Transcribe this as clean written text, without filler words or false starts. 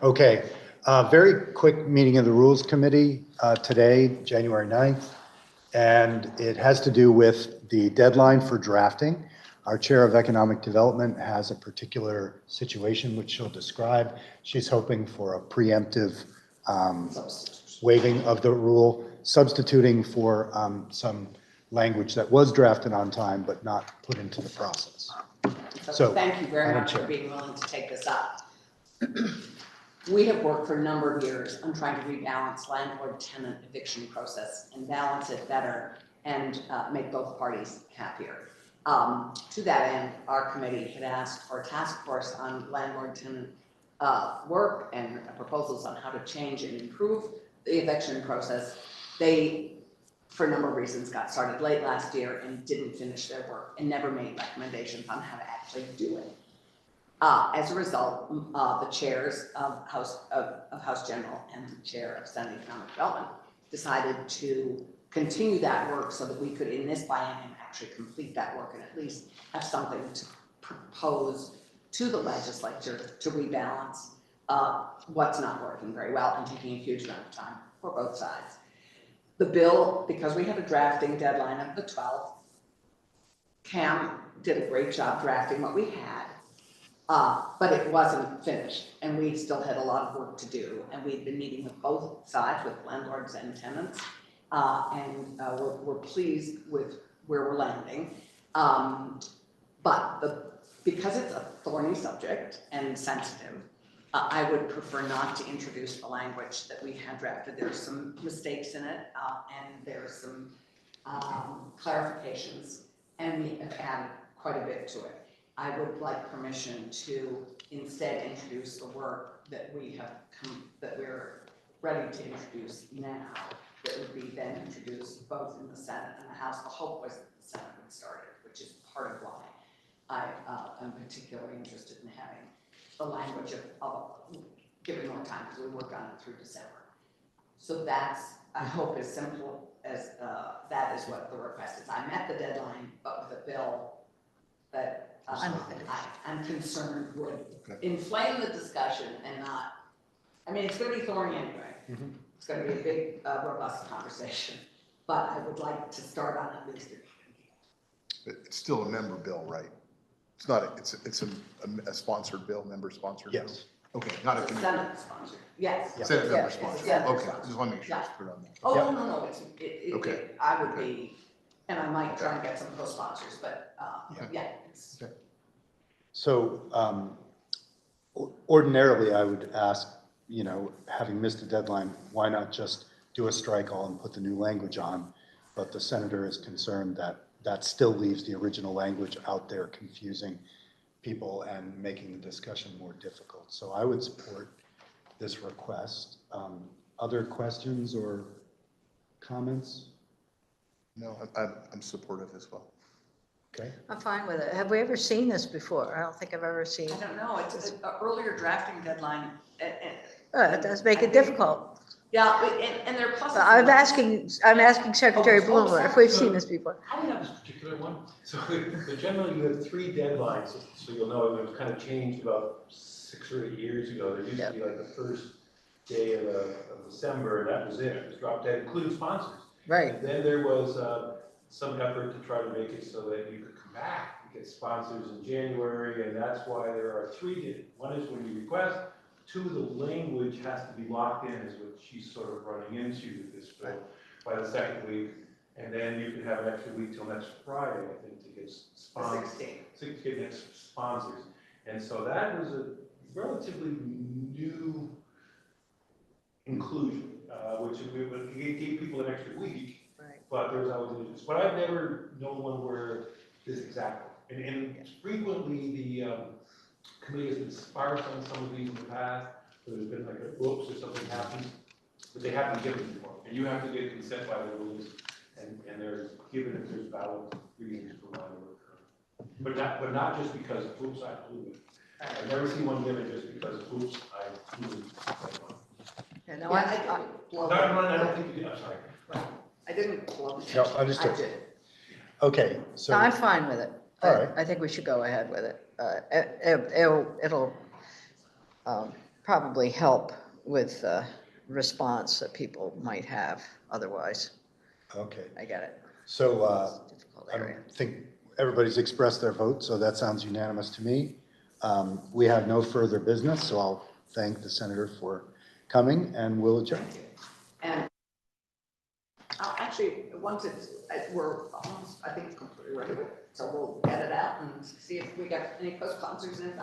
Okay, very quick meeting of the Rules Committee today, January 9th, and it has to do with the deadline for drafting. Our Chair of Economic Development has a particular situation which she'll describe. She's hoping for a preemptive waiving of the rule, substituting for some language that was drafted on time but not put into the process. So thank you very much for being willing to take this up. We have worked for a number of years on trying to rebalance landlord-tenant eviction process and balance it better and make both parties happier. To that end, our committee had asked for a task force on landlord-tenant work and proposals on how to change and improve the eviction process. They, for a number of reasons, got started late last year and didn't finish their work and never made recommendations on how to actually do it. As a result, the chairs of House General and the chair of Senate Economic Development decided to continue that work so that we could, in this biennium, actually complete that work and at least have something to propose to the legislature to rebalance what's not working very well and taking a huge amount of time for both sides. The bill, because we have a drafting deadline of the 12th, Cam did a great job drafting what we had. But it wasn't finished, and we still had a lot of work to do. And we've been meeting with both sides, with landlords and tenants, and we're pleased with where we're landing. Because it's a thorny subject and sensitive, I would prefer not to introduce the language that we had drafted. There's some mistakes in it, and there's some clarifications, and we have added quite a bit to it. I would like permission to instead introduce the work that that we're ready to introduce now, that would be then introduced both in the Senate and the House. The hope was that the Senate would start it, which is part of why I am particularly interested in having the language of giving more time, because we work on it through December. So that's, I hope, as simple as that is what the request is. I met the deadline, but with a bill that I'm concerned would inflame the discussion and not, I mean, it's going to be thorny anyway. Mm-hmm. It's going to be a big, robust conversation, but I would like to start on at least. It's still a member bill, right? It's not, it's a sponsored bill, member sponsored bill? Yes. Okay, not a Senate sponsored, yes. Yeah. Senate member sponsored, okay, I just want to make sure it's clear on that. Oh, Okay. no, Okay. I would be, and I might try and get some co-sponsors, but yeah. Okay. So ordinarily I would ask, having missed the deadline, why not just do a strike all and put the new language on? But the senator is concerned that that still leaves the original language out there, confusing people and making the discussion more difficult. So I would support this request. Other questions or comments? No, I'm supportive as well. Okay. I'm fine with it. Have we ever seen this before? I don't think I've ever seen. I don't know. It's an earlier drafting deadline. It does make it difficult. Yeah, and there are pluses. I'm asking Secretary Blumer if we've seen this before. I don't have this particular one. So generally you have 3 deadlines, so you'll know it was kind of changed about 6 or 8 years ago. There used to be like the first day of December, and that was it. It was dropped dead, including sponsors. Right. And then there was some effort to try to make it so that you could come back and get sponsors in January, and that's why there are 3 days. One is when you request. 2, the language has to be locked in, is what she's sort of running into this bill by the 2nd week. And then you can have an extra week till next Friday, I think, to get sponsors. 16. To get next sponsors. And so that was a relatively new inclusion, which gave people an extra week. Right. But there's always issues. But I've never known one where this exactly. And frequently the committee has been sparse on some of these in the past, where there's been like a whoops or something happens, but they haven't given before. And you have to get consent by the rules, and they're given if there's valid reasons for why they were occurring. But not just because oops, I blew it. I've never seen one given just because oops, I blew it. Yeah, No, I don't think you did. I'm sorry. I didn't blow it. No, understood. I did. Okay, so. No, I'm fine with it. All right. I think we should go ahead with it. probably help with response that people might have otherwise. Okay, I get it. so It's a difficult I area. don't think everybody's expressed their vote, so that sounds unanimous to me. We have no further business, so I'll thank the senator for coming and we'll adjourn. And actually, once it's, we're almost, I think, completely ready, so we'll get it out and see if we got any co-sponsors in.